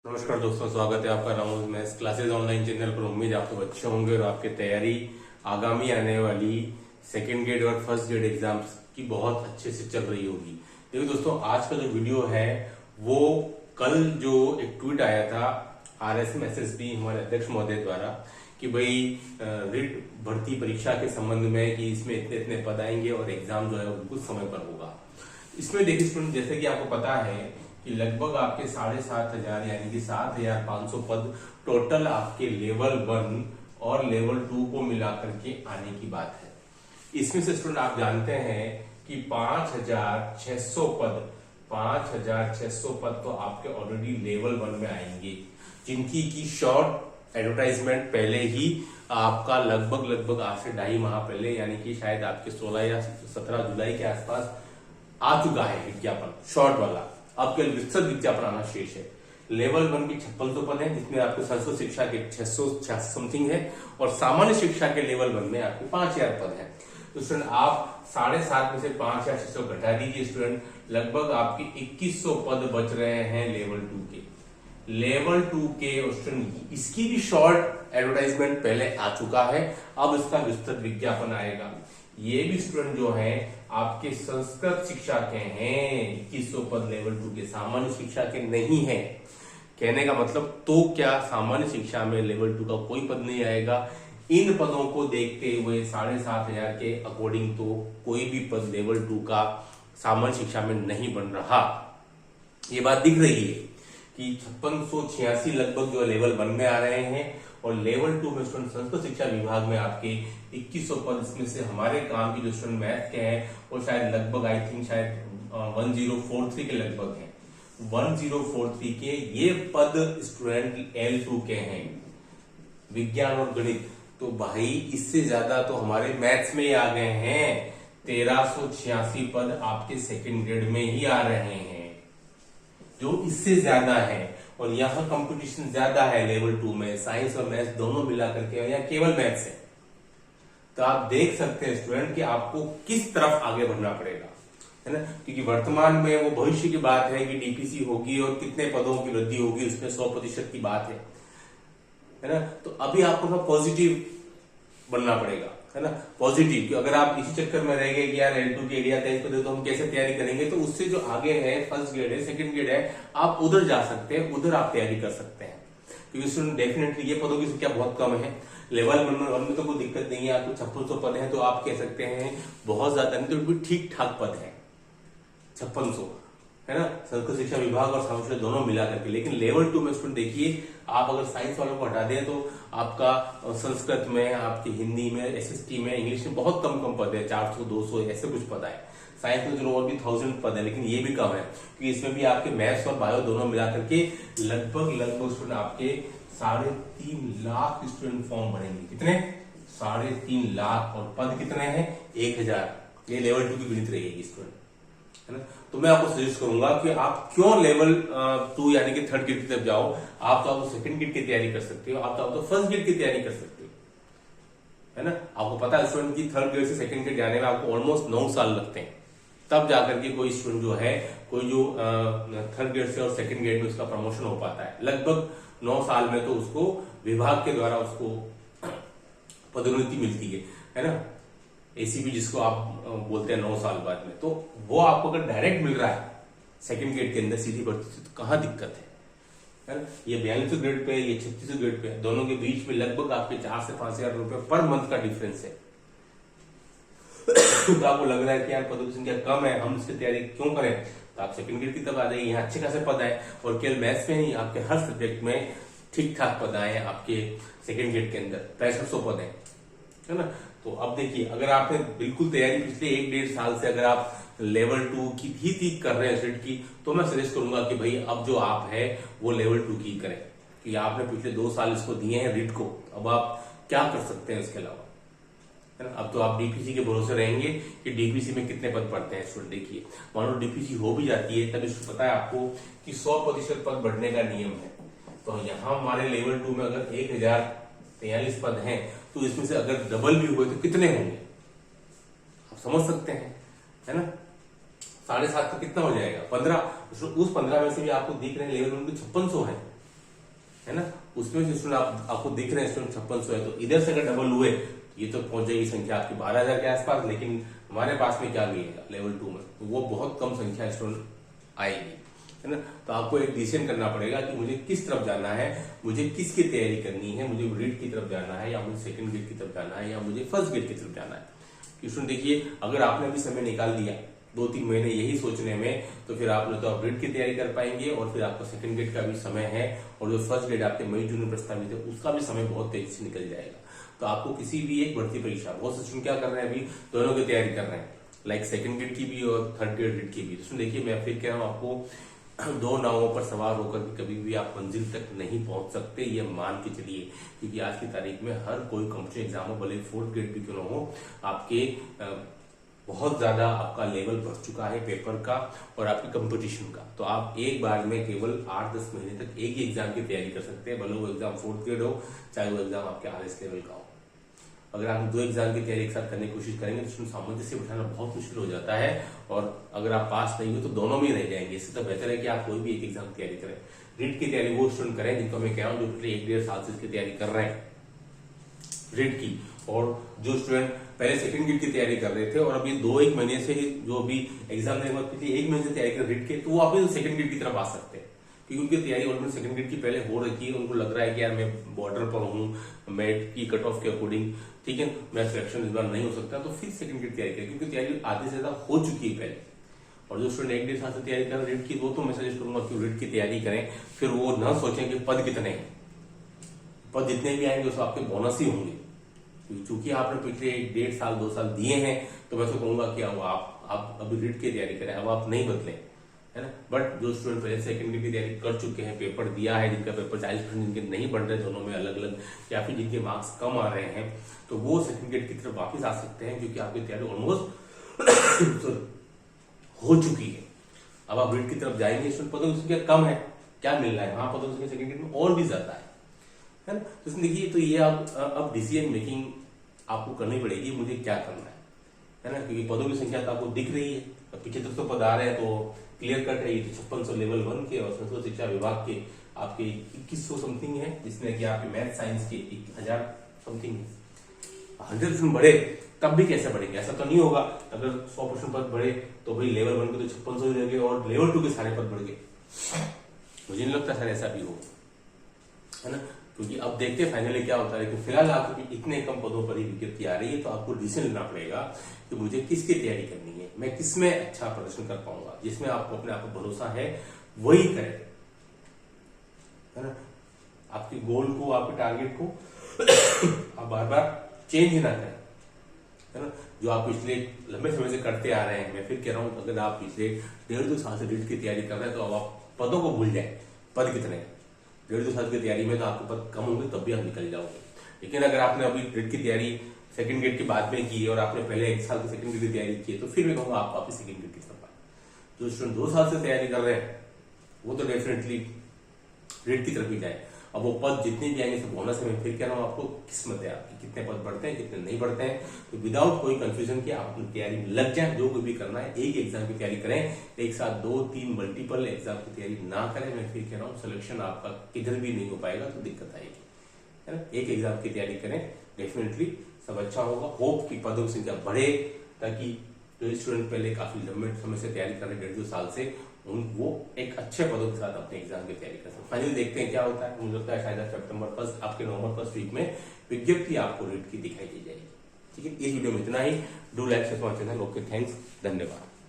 नमस्कार दोस्तों, स्वागत है आपका round maths classes online channel पर। उम्मीद आपको अच्छे होंगे और आपकी तैयारी आगामी आने वाली सेकेंड ग्रेड और फर्स्ट ग्रेड एग्जाम्स की बहुत अच्छे से चल रही होगी। देखिए दोस्तों, आज का जो वीडियो है वो कल जो एक ट्वीट आया था RSM SSB हमारे अध्यक्ष महोदय द्वारा कि भाई रिट भर्ती परीक्षा के संबंध में कि इसमें इतने इतने पद आएंगे और एग्जाम जो है वो कुछ समय पर होगा। इसमें देखिए स्टूडेंट, जैसे कि आपको पता है कि लगभग आपके 7,500 यानी कि 7,500 पद टोटल आपके लेवल 1 और लेवल 2 को मिलाकर के आने की बात है। इसमें से स्टूडेंट आप जानते हैं कि 5,600 पद तो आपके ऑलरेडी लेवल 1 में आएंगे, जिनकी की शॉर्ट एडवर्टाइजमेंट पहले ही आपका लगभग आज से 2.5 माह पहले यानी कि शायद आपके 16 या 17 जुलाई के आसपास आ चुका है विज्ञापन शॉर्ट वाला। अब केवल विस्तृत विज्ञापन आना शेष है। लेवल 1 की 5600 पद है, जिसमें आपको संस्कृत शिक्षा के 600 समथिंग है और सामान्य शिक्षा के लेवल 1 में आपके 5,000 पद है। तो स्टूडेंट आप 7.5 में से 5,600 घटा दीजिए स्टूडेंट, लगभग आपके 2100 पद बच रहे हैं लेवल 2 के। लेवल 2 के स्टूडेंट इसकी भी शॉर्ट एडवर्टाइजमेंट पहले आ चुका है, अब इसका विस्तृत विज्ञापन आएगा। ये भी स्टूडेंट जो है आपके संस्कृत शिक्षा के हैं, 2100 पद लेवल 2 के, सामान्य शिक्षा के नहीं है। कहने का मतलब तो क्या, सामान्य शिक्षा में लेवल 2 का कोई पद नहीं आएगा। इन पदों को देखते हुए 7,500 के अकॉर्डिंग तो कोई भी पद लेवल 2 का सामान्य शिक्षा में नहीं बन रहा। ये बात दिख रही है कि 5686 लगभग जो लेवल 1 में आ रहे हैं और लेवल 2 में स्टूडेंट संस्कृत शिक्षा विभाग में आपके 2100 पद, इसमें से हमारे काम की जो स्टूडेंट मैथ के हैं वो शायद लगभग आई थिंक शायद 1043 के लगभग हैं। 1043 के ये पद स्टूडेंट L2 के हैं, विज्ञान और गणित। तो भाई इससे ज्यादा तो हमारे मैथ्स में ही आ गए हैं। 1386 पद आपके सेकेंड ग्रेड में ही आ रहे हैं, जो इससे ज्यादा है। और यहाँ कंपटीशन ज्यादा है लेवल 2 में, साइंस और मैथ्स दोनों मिला करके, या केवल मैथ्स है। तो आप देख सकते हैं स्टूडेंट कि आपको किस तरफ आगे बढ़ना पड़ेगा, है ना। क्योंकि वर्तमान में वो भविष्य की बात है कि डीपीसी होगी और कितने पदों की वृद्धि होगी, उसमें 100% की बात है ना। तो अभी आपको थोड़ा पॉजिटिव बनना पड़ेगा, है ना, पॉजिटिव। कि अगर आप इसी चक्कर में रह गए कि यार L2 के एरिया टेस्ट को तो हम कैसे तैयारी करेंगे, तो उससे जो आगे है फर्स्ट ग्रेड है, सेकंड ग्रेड है, आप उधर जा सकते हैं, उधर आप तैयारी कर सकते हैं। क्योंकि स्टूडेंट डेफिनेटली ये पदों की संख्या बहुत कम है। लेवल 1 में तो कोई दिक्कत नहीं है, आपको 5600 पद है तो आप कह सकते हैं बहुत ज्यादा नहीं तो भी ठीक ठाक पद है 5600, है ना, संस्कृत शिक्षा विभाग और सामान्य दोनों मिला करके। लेकिन लेवल 2 में स्टूडेंट देखिए, आप अगर साइंस वालों को हटा दें तो आपका संस्कृत में, आपकी हिंदी में, SST में, इंग्लिश में बहुत कम पद है, 400 200 ऐसे कुछ पद है। साइंस में चलो और भी 1000 पद है, लेकिन ये भी कम है क्योंकि इसमें भी आपके मैथ्स और बायो दोनों मिला करके लगभग स्टूडेंट आपके 3.5 लाख स्टूडेंट फॉर्म भरेंगे। कितने? 3.5 लाख। और पद कितने हैं? 1000। ये लेवल 2 की गणित रहेगी स्टूडेंट, है ना। तो मैं आपको सजेस्ट करूंगा कि आप क्यों लेवल 2 यानी कि थर्ड ग्रेड की तरफ जाओ। आप तो सेकंड ग्रेड की तैयारी कर सकते हो, आप तो फर्स्ट ग्रेड की तैयारी कर सकते हो, है ना। आपको पता है स्टूडेंट की थर्ड ग्रेड से सेकंड ग्रेड जाने में आपको ऑलमोस्ट 9 साल लगते हैं, तब जाकर के कोई स्टूडेंट जो है, कोई जो थर्ड ग्रेड से और सेकंड ग्रेड में उसका प्रमोशन हो पाता है। लगभग 9 साल में तो उसको विभाग के द्वारा उसको पदोन्नति मिलती है ना, ACP जिसको आप बोलते हैं 9 साल बाद में। तो वो आपको अगर डायरेक्ट मिल रहा है सेकंड ग्रेड के अंदर सीधी भर्ती, तो कहाँ दिक्कत है ना। ये 42 ग्रेड पे, ये 36 ग्रेड पे, दोनों के बीच में लगभग आपके 4 से 5,000 रुपए पर मंथ का डिफरेंस है। तो आपको लग रहा है कि यार पदों की संख्या कम है, हम इसकी तैयारी क्यों करें, तो आप सेकंड ग्रेड की तरफ आ जाइए। यहाँ अच्छे खासे पद है और केवल मैथ्स में नहीं, आपके हर सब्जेक्ट में ठीक ठाक पद आए हैं आपके सेकंड ग्रेड के अंदर, 6500 पद है ना। तो अब देखिए, अगर आपने बिल्कुल तैयारी पिछले 1-1.5 साल से अगर आप लेवल 2 की ही कर रहे हैं सेट की, तो मैं सजेस्ट करूंगा कि भाई अब जो आप है वो लेवल 2 की करें। कि आपने पिछले 2 साल इसको दिए हैं रिट को, अब आप क्या कर सकते हैं इसके अलावा, है ना। अब तो आप डीपीसी के भरोसे रहेंगे कि डीपीसी में कितने पद पड़ते हैं स्टूडेंट। देखिए, मान लो डीपीसी हो भी जाती है, तब इसको पता है आपको कि 100% पद बढ़ने का नियम है। तो यहाँ हमारे लेवल 2 में अगर 1043 पद हैं, तो इसमें से अगर डबल भी हुए तो कितने होंगे आप समझ सकते हैं, है ना। 7.5 का कितना हो जाएगा? 15। उस 15 में से भी आपको दिख रहे हैं लेवल 1 में 5600 है, है ना, उसमें से स्टूडेंट आपको दिख रहे हैं स्टूडेंट 5600 है, तो इधर से अगर डबल हुए ये तो पहुंच जाएगी संख्या आपकी 12,000 के आसपास, लेकिन हमारे पास में क्या मिलेगा लेवल 2 में, तो वो बहुत कम संख्या स्टूडेंट आएगी, है ना। तो आपको एक डिसीजन करना पड़ेगा कि मुझे किस तरफ जाना है, मुझे किसकी तैयारी करनी है, मुझे रीड की तरफ जाना है या मुझे सेकंड गेट की तरफ जाना है या मुझे फर्स्ट गेट की तरफ जाना है। स्टूडेंट देखिए, अगर आपने अभी समय निकाल दिया 2-3 महीने यही सोचने में, तो फिर आप तो रीड की तैयारी कर पाएंगे और फिर आपका सेकंड गेट का भी समय है और जो फर्स्ट गेट आपके मई जून में प्रस्तावित है उसका भी समय बहुत तेजी से निकल जाएगा। तो आपको किसी भी एक भर्ती परीक्षा, बहुत से स्टूडेंट क्या कर रहे हैं अभी दोनों की तैयारी कर रहे हैं, लाइक सेकंड गेट की भी और थर्ड गेट की भी। तो देखिए मैं फिर कह रहा हूँ आपको दो नावों पर सवार होकर कभी भी आप मंजिल तक नहीं पहुंच सकते, ये मान के चलिए, क्योंकि आज की तारीख में हर कोई कॉम्पिटिटिव एग्जाम हो, भले फोर्थ गेट भी क्यों ना हो, आपके बहुत ज्यादा आपका लेवल बढ़ चुका है पेपर का और आपकी कंपटीशन का। तो आप एक बार में केवल 8-10 महीने तक एक ही एग्जाम की तैयारी कर सकते हैं, भले वो एग्जाम फोर्थ ग्रेड हो चाहे वो एग्जाम आपके RS लेवल का हो। अगर आप 2 एग्जाम की तैयारी एक साथ करने की कोशिश करेंगे तो उसमें सामंजस्य बिठाना बहुत मुश्किल हो जाता है और अगर आप पास नहीं हो तो दोनों में रह जाएंगे। इससे तो बेहतर है कि आप कोई भी एक एग्जाम की तैयारी करें। रीड की तैयारी वो स्टूडेंट करें जिनको मैं कह रहा हूँ जो पिछले 1-1.5 साल से इसकी तैयारी कर रहे हैं रीड की, और जो स्टूडेंट पहले सेकंड गेट की तैयारी कर रहे थे और अभी 2-1 महीने से जो भी एग्जाम देने के बाद पिछले 1 महीने से तैयारी कर रीड के, तो वो अभी सेकंड गेट की तरफ आ सकते हैं क्योंकि उनकी तैयारी ऑलरेडी सेकंड गेट की पहले हो रखी है। उनको लग रहा है कि यार मैं बॉर्डर पर हूँ, मेरिट की कट ऑफ के अकॉर्डिंग, ठीक है, मेरा सिलेक्शन इस बार नहीं हो सकता, तो फिर सेकंड गेट तैयारी करें क्योंकि तैयारी आधे से ज्यादा हो चुकी है पहले। और जो स्टूडेंट 1-1.5 साल से तैयारी कर रहे रीड की, वो तो मैं सजेस्ट करूंगा कि रीड की तैयारी करें, फिर वो न सोचें कि पद कितने हैं, पद जितने भी आएंगे उसको आपके बोनस ही होंगे। चूंकि आपने पिछले 1-1.5 साल 2 साल दिए हैं, तो मैं तो कहूंगा कि अब आप अभी रीड की तैयारी करें, अब आप नहीं बदलें, है ना। बट जो स्टूडेंट पहले सेकंड गेट की तैयारी कर चुके हैं, पेपर दिया है, जिनका पेपर 40% जिनके नहीं बढ़ रहे दोनों में अलग अलग, या फिर जिनके मार्क्स कम आ रहे हैं, तो वो सेकंड गेट की तरफ वापस आ सकते हैं क्योंकि आपकी तैयारी ऑलमोस्ट हो चुकी है। अब आप रीड की तरफ जाएंगे, स्टूडेंट पदों की संख्या कम है, क्या मिल रहा है वहां पदों की संख्या सेकंड गेट में और भी ज्यादा है ना। तो इसमें देखिए, तो ये अब डिसीजन मेकिंग आपको करनी पड़ेगी, मुझे क्या करना है ना, क्योंकि पदों की संख्या तो आपको दिख रही है, 7500 पद आ रहे हैं, तो क्लियर कट है। 5600 लेवल 1 के और संस्कृत शिक्षा विभाग के आपके 2100 समथिंग है, जिसमें कि आपके मैथ साइंस के 1000 समथिंग है। 100% बढ़े तब भी कैसे बढ़ेंगे, ऐसा तो नहीं होगा। अगर 100% पद बढ़े तो भाई लेवल 1 के तो 5600 ही रहेंगे और लेवल 2 के सारे पद बढ़ गए, मुझे नहीं लगता सर ऐसा भी हो, है ना। क्योंकि अब देखते हैं फाइनली क्या होता है। लेकिन फिलहाल आपको इतने कम पदों पर ही विज्ञप्ति आ रही है, तो आपको डिसीजन लेना पड़ेगा कि मुझे किसकी तैयारी करनी है, मैं किसमें अच्छा प्रदर्शन कर पाऊंगा, जिसमें आपको अपने आप पर भरोसा है वही करें, है ना। आपके गोल को, आपके टारगेट को आप बार बार चेंज ही ना करें, है ना। जो आप पिछले लंबे समय से करते आ रहे हैं, मैं फिर कह रहा हूं, अगर आप पिछले 1.5-2 साल से रीड की तैयारी कर रहे हैं, तो अब आप पदों को भूल जाए, पद कितने हैं। 1.5-2 साल की तैयारी में तो आपके पद कम होंगे, तब भी आप निकल जाओगे। लेकिन अगर आपने अभी रीड की तैयारी सेकंड गेट के बाद में की और आपने पहले 1 साल की सेकंड गेट की तैयारी की है, तो फिर मैं कहूंगा आप वापस सेकंड गेट की तरफ आए। जो स्टूडेंट 2 साल से तैयारी कर रहे हैं वो तो डेफिनेटली रीड की तरफ ही जाए। अब वो पद जितने भी आएंगे सब बोनस है। मैं फिर कह रहा हूँ, आपको किस्मत है आपकी, कितने पद बढ़ते हैं कितने नहीं बढ़ते हैं। तो विदाउट कोई कंफ्यूजन के आप अपनी तैयारी में लग जाए। जो कोई भी करना है एक एग्जाम की तैयारी करें, एक साथ 2-3 मल्टीपल एग्जाम की तैयारी ना करें। मैं फिर कह रहा हूँ, सिलेक्शन आपका किधर भी नहीं हो पाएगा, तो दिक्कत आएगी, है ना। एक एग्जाम की तैयारी करें, डेफिनेटली सब अच्छा होगा। होप की पदों की संख्या बढ़े, ताकि जो स्टूडेंट पहले काफी लंबे समय से तैयारी कर रहे हैं 1.5-2 साल से, वो एक अच्छे पदों के साथ अपने एग्जाम की तैयारी कर सकते हैं। फाइनली देखते हैं क्या होता है। मुझे लगता है शायद सितंबर 1 आपके नवंबर 1 वीक में विज्ञप्ति आपको रीड की दिखाई दी जाएगी। ठीक है, इस वीडियो में इतना ही। Do like share my channel. Okay, thanks, धन्यवाद।